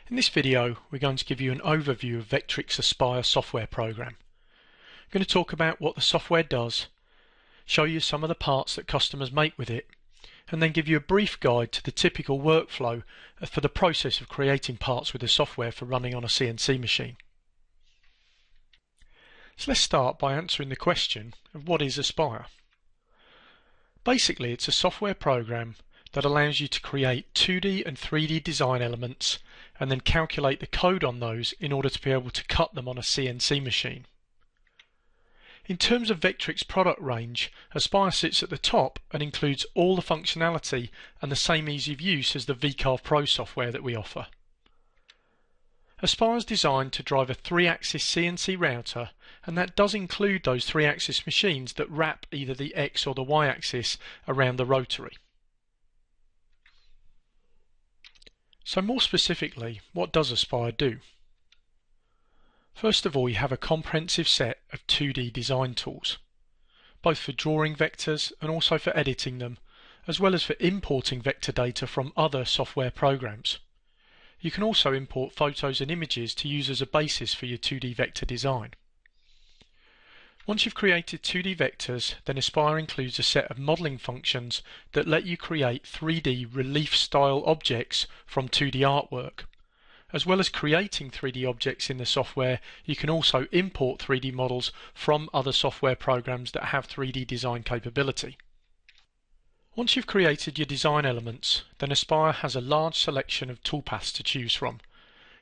In this video, we're going to give you an overview of Vectric's Aspire software program. I'm going to talk about what the software does, show you some of the parts that customers make with it, and then give you a brief guide to the typical workflow for the process of creating parts with the software for running on a CNC machine. So let's start by answering the question of what is Aspire. Basically, it's a software program that allows you to create 2D and 3D design elements and then calculate the code on those in order to be able to cut them on a CNC machine. In terms of Vectric's product range, Aspire sits at the top and includes all the functionality and the same ease of use as the VCarve Pro software that we offer. Aspire is designed to drive a 3-axis CNC router, and that does include those 3-axis machines that wrap either the X or the Y axis around the rotary. So more specifically, what does Aspire do? First of all, you have a comprehensive set of 2D design tools, both for drawing vectors and also for editing them, as well as for importing vector data from other software programs. You can also import photos and images to use as a basis for your 2D vector design. Once you've created 2D vectors, then Aspire includes a set of modeling functions that let you create 3D relief-style objects from 2D artwork. As well as creating 3D objects in the software, you can also import 3D models from other software programs that have 3D design capability. Once you've created your design elements, then Aspire has a large selection of toolpaths to choose from.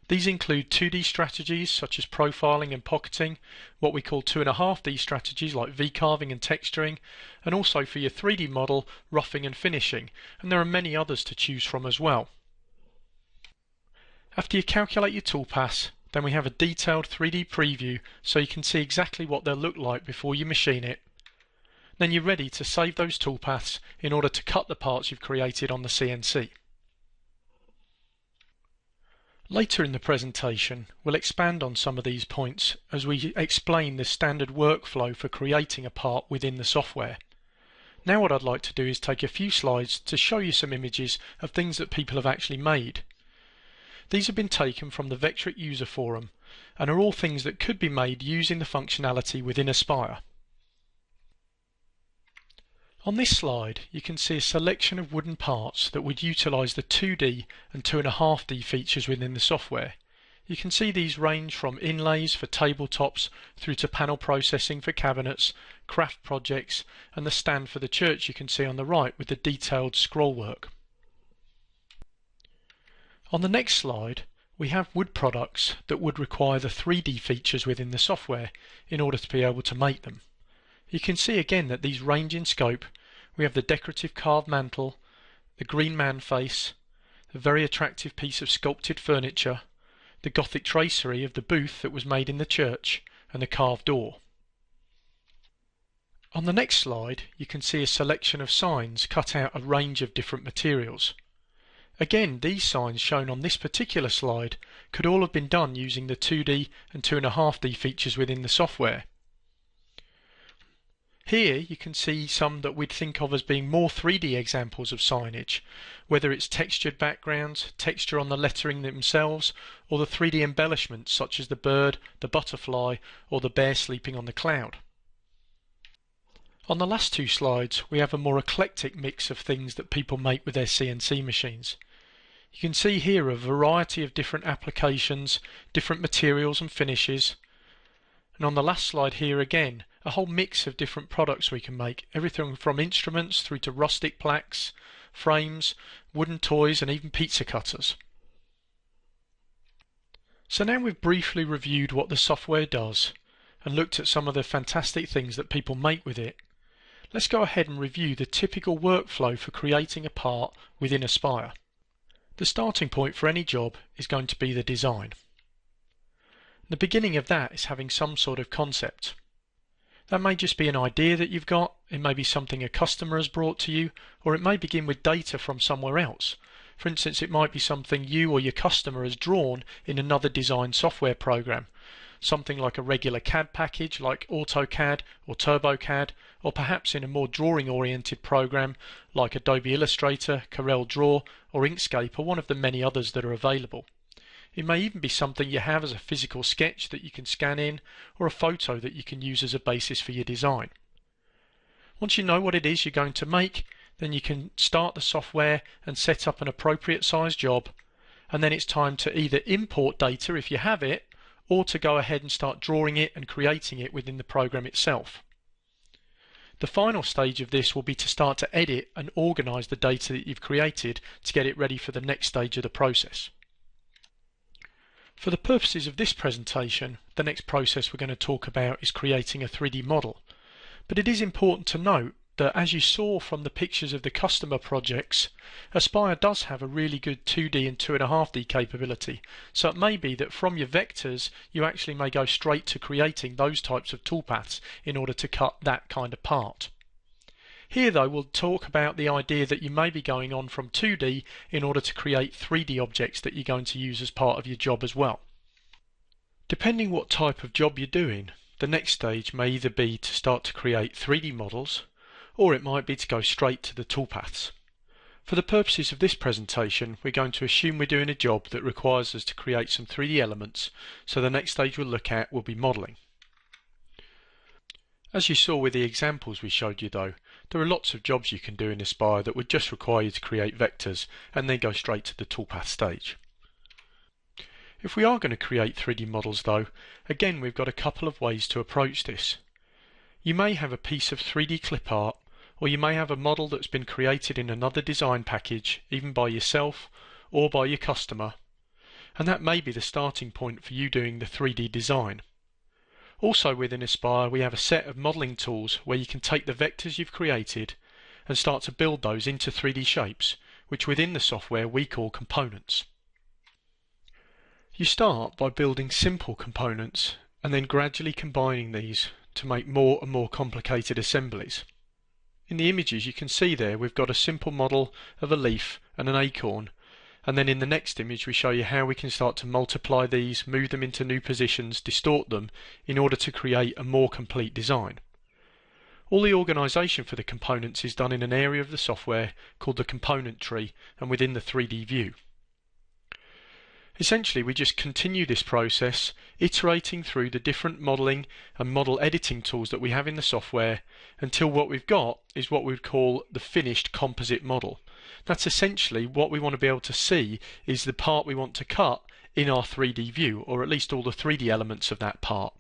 These include 2D strategies such as profiling and pocketing, what we call 2.5D strategies like V-carving and texturing, and also for your 3D model, roughing and finishing, and there are many others to choose from as well. After you calculate your toolpaths, then we have a detailed 3D preview so you can see exactly what they'll look like before you machine it. Then you're ready to save those toolpaths in order to cut the parts you've created on the CNC. Later in the presentation, we'll expand on some of these points as we explain the standard workflow for creating a part within the software. Now what I'd like to do is take a few slides to show you some images of things that people have actually made. These have been taken from the Vectric user forum and are all things that could be made using the functionality within Aspire. On this slide, you can see a selection of wooden parts that would utilise the 2D and 2.5D features within the software. You can see these range from inlays for tabletops through to panel processing for cabinets, craft projects, and the stand for the church you can see on the right with the detailed scrollwork. On the next slide, we have wood products that would require the 3D features within the software in order to be able to make them. You can see again that these range in scope. We have the decorative carved mantle, the green man face, the very attractive piece of sculpted furniture, the Gothic tracery of the booth that was made in the church, and the carved door. On the next slide, you can see a selection of signs cut out of a range of different materials. Again, these signs shown on this particular slide could all have been done using the 2D and 2.5D features within the software. Here you can see some that we'd think of as being more 3D examples of signage, whether it's textured backgrounds, texture on the lettering themselves, or the 3D embellishments such as the bird, the butterfly, or the bear sleeping on the cloud. On the last two slides, we have a more eclectic mix of things that people make with their CNC machines. You can see here a variety of different applications, different materials and finishes. And on the last slide here again, a whole mix of different products we can make, everything from instruments through to rustic plaques, frames, wooden toys and even pizza cutters. So now we've briefly reviewed what the software does and looked at some of the fantastic things that people make with it. Let's go ahead and review the typical workflow for creating a part within Aspire. The starting point for any job is going to be the design. The beginning of that is having some sort of concept. That may just be an idea that you've got, it may be something a customer has brought to you, or it may begin with data from somewhere else. For instance, it might be something you or your customer has drawn in another design software program, something like a regular CAD package like AutoCAD or TurboCAD, or perhaps in a more drawing-oriented program like Adobe Illustrator, Corel Draw, or Inkscape, or one of the many others that are available. It may even be something you have as a physical sketch that you can scan in, or a photo that you can use as a basis for your design. Once you know what it is you're going to make, then you can start the software and set up an appropriate size job, and then it's time to either import data if you have it, or to go ahead and start drawing it and creating it within the program itself. The final stage of this will be to start to edit and organize the data that you've created to get it ready for the next stage of the process. For the purposes of this presentation, the next process we're going to talk about is creating a 3D model. But it is important to note that, as you saw from the pictures of the customer projects, Aspire does have a really good 2D and 2.5D capability, so it may be that from your vectors you actually may go straight to creating those types of toolpaths in order to cut that kind of part. Here though we'll talk about the idea that you may be going on from 2D in order to create 3D objects that you're going to use as part of your job as well. Depending what type of job you're doing, the next stage may either be to start to create 3D models, or it might be to go straight to the toolpaths. For the purposes of this presentation, we're going to assume we're doing a job that requires us to create some 3D elements, so the next stage we'll look at will be modelling. As you saw with the examples we showed you though, there are lots of jobs you can do in Aspire that would just require you to create vectors and then go straight to the toolpath stage. If we are going to create 3D models though, again we've got a couple of ways to approach this. You may have a piece of 3D clip art, or you may have a model that's been created in another design package, even by yourself or by your customer, and that may be the starting point for you doing the 3D design. Also within Aspire we have a set of modelling tools where you can take the vectors you've created and start to build those into 3D shapes, which within the software we call components. You start by building simple components and then gradually combining these to make more and more complicated assemblies. In the images you can see there we've got a simple model of a leaf and an acorn, and then in the next image we show you how we can start to multiply these, move them into new positions, distort them in order to create a more complete design. All the organisation for the components is done in an area of the software called the component tree and within the 3D view. Essentially we just continue this process, iterating through the different modelling and model editing tools that we have in the software until what we've got is what we would call the finished composite model. That's essentially what we want to be able to see is the part we want to cut in our 3D view, or at least all the 3D elements of that part.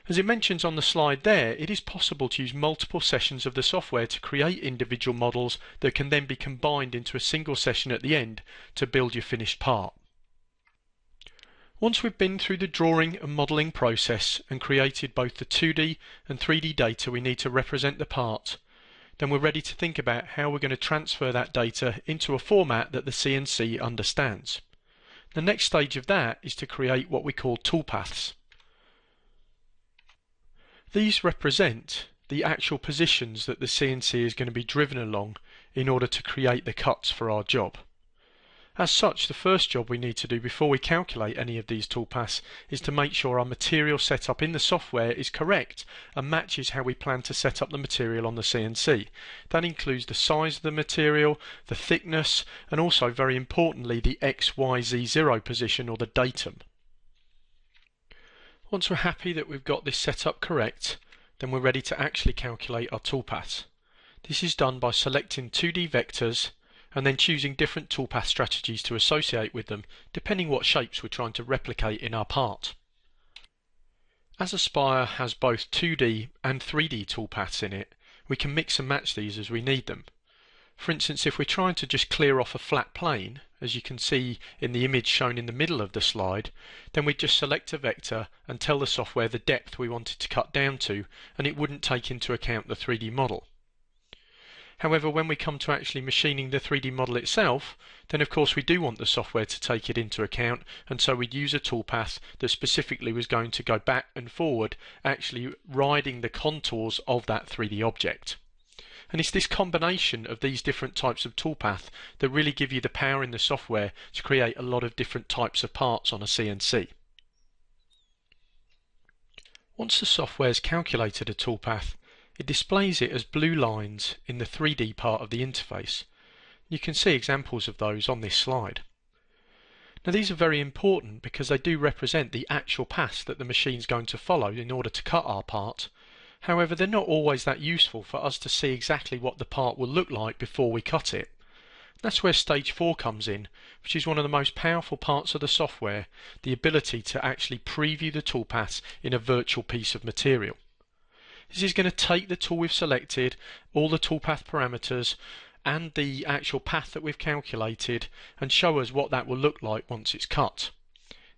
As it mentions on the slide there, it is possible to use multiple sessions of the software to create individual models that can then be combined into a single session at the end to build your finished part. Once we've been through the drawing and modelling process and created both the 2D and 3D data we need to represent the part, then we're ready to think about how we're going to transfer that data into a format that the CNC understands. The next stage of that is to create what we call toolpaths. These represent the actual positions that the CNC is going to be driven along in order to create the cuts for our job. As such, the first job we need to do before we calculate any of these toolpaths is to make sure our material setup in the software is correct and matches how we plan to set up the material on the CNC. That includes the size of the material, the thickness, and also very importantly the X, Y, Z, 0 position or the datum. Once we're happy that we've got this set up correct, then we're ready to actually calculate our toolpaths. This is done by selecting 2D vectors and then choosing different toolpath strategies to associate with them, depending what shapes we're trying to replicate in our part. As Aspire has both 2D and 3D toolpaths in it, we can mix and match these as we need them. For instance, if we're trying to just clear off a flat plane, as you can see in the image shown in the middle of the slide, then we'd just select a vector and tell the software the depth we wanted to cut down to, and it wouldn't take into account the 3D model. However, when we come to actually machining the 3D model itself, then of course we do want the software to take it into account, and so we'd use a toolpath that specifically was going to go back and forward, actually riding the contours of that 3D object. And it's this combination of these different types of toolpath that really give you the power in the software to create a lot of different types of parts on a CNC. Once the software has calculated a toolpath, it displays it as blue lines in the 3D part of the interface. You can see examples of those on this slide. Now these are very important because they do represent the actual paths that the machine's going to follow in order to cut our part. However, they're not always that useful for us to see exactly what the part will look like before we cut it. That's where stage 4 comes in, which is one of the most powerful parts of the software, the ability to actually preview the toolpaths in a virtual piece of material. This is going to take the tool we've selected, all the toolpath parameters, and the actual path that we've calculated, and show us what that will look like once it's cut.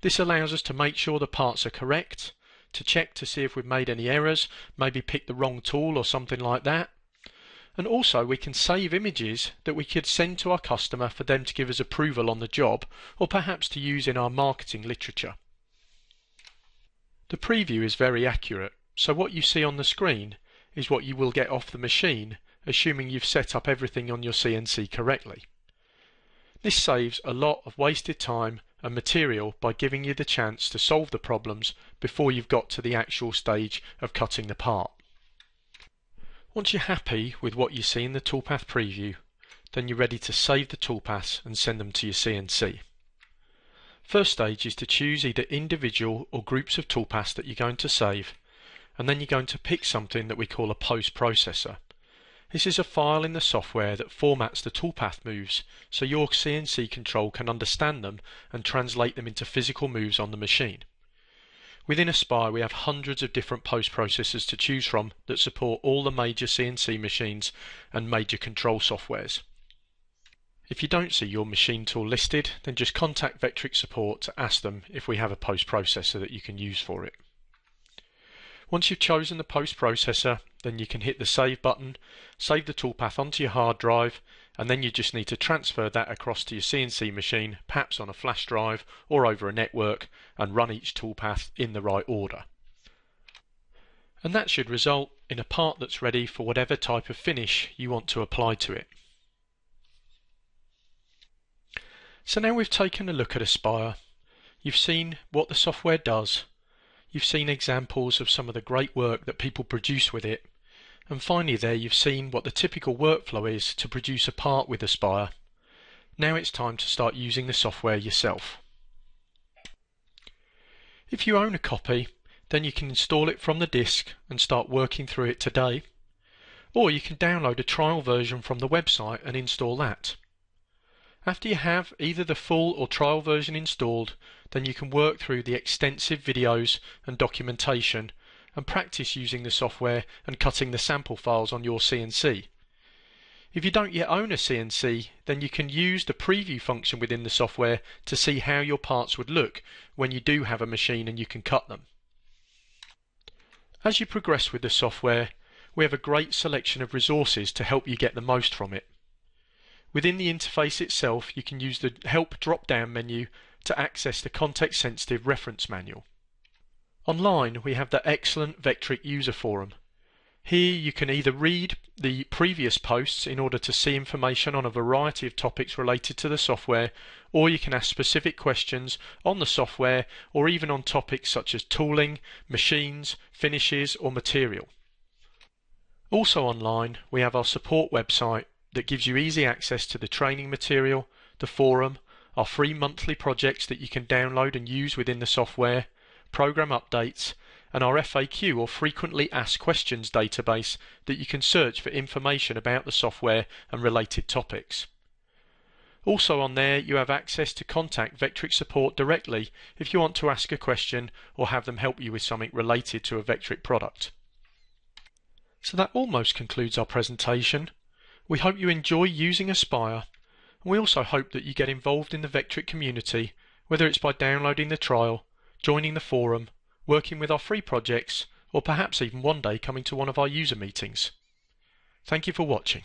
This allows us to make sure the parts are correct, to check to see if we've made any errors, maybe picked the wrong tool or something like that. And also we can save images that we could send to our customer for them to give us approval on the job, or perhaps to use in our marketing literature. The preview is very accurate, so what you see on the screen is what you will get off the machine, assuming you've set up everything on your CNC correctly. This saves a lot of wasted time and material by giving you the chance to solve the problems before you've got to the actual stage of cutting the part. Once you're happy with what you see in the toolpath preview, then you're ready to save the toolpaths and send them to your CNC. First stage is to choose either individual or groups of toolpaths that you're going to save, and then you're going to pick something that we call a post-processor. This is a file in the software that formats the toolpath moves so your CNC control can understand them and translate them into physical moves on the machine. Within Aspire we have hundreds of different post-processors to choose from that support all the major CNC machines and major control softwares. If you don't see your machine tool listed, then just contact Vectric support to ask them if we have a post-processor that you can use for it. Once you've chosen the post-processor, then you can hit the save button, save the toolpath onto your hard drive, and then you just need to transfer that across to your CNC machine, perhaps on a flash drive or over a network, and run each toolpath in the right order. And that should result in a part that's ready for whatever type of finish you want to apply to it. So now we've taken a look at Aspire, you've seen what the software does, you've seen examples of some of the great work that people produce with it, and finally there you've seen what the typical workflow is to produce a part with Aspire. Now it's time to start using the software yourself. If you own a copy, then you can install it from the disk and start working through it today, or you can download a trial version from the website and install that. After you have either the full or trial version installed, then you can work through the extensive videos and documentation and practice using the software and cutting the sample files on your CNC. If you don't yet own a CNC, then you can use the preview function within the software to see how your parts would look when you do have a machine and you can cut them. As you progress with the software, we have a great selection of resources to help you get the most from it. Within the interface itself, you can use the Help drop-down menu to access the context-sensitive reference manual. Online, we have the excellent Vectric user forum. Here you can either read the previous posts in order to see information on a variety of topics related to the software, or you can ask specific questions on the software or even on topics such as tooling, machines, finishes or material. Also online, we have our support website that gives you easy access to the training material, the forum, our free monthly projects that you can download and use within the software, program updates, and our FAQ or frequently asked questions database that you can search for information about the software and related topics. Also on there you have access to contact Vectric support directly if you want to ask a question or have them help you with something related to a Vectric product. So that almost concludes our presentation. We hope you enjoy using Aspire, and we also hope that you get involved in the Vectric community, whether it's by downloading the trial, joining the forum, working with our free projects, or perhaps even one day coming to one of our user meetings. Thank you for watching.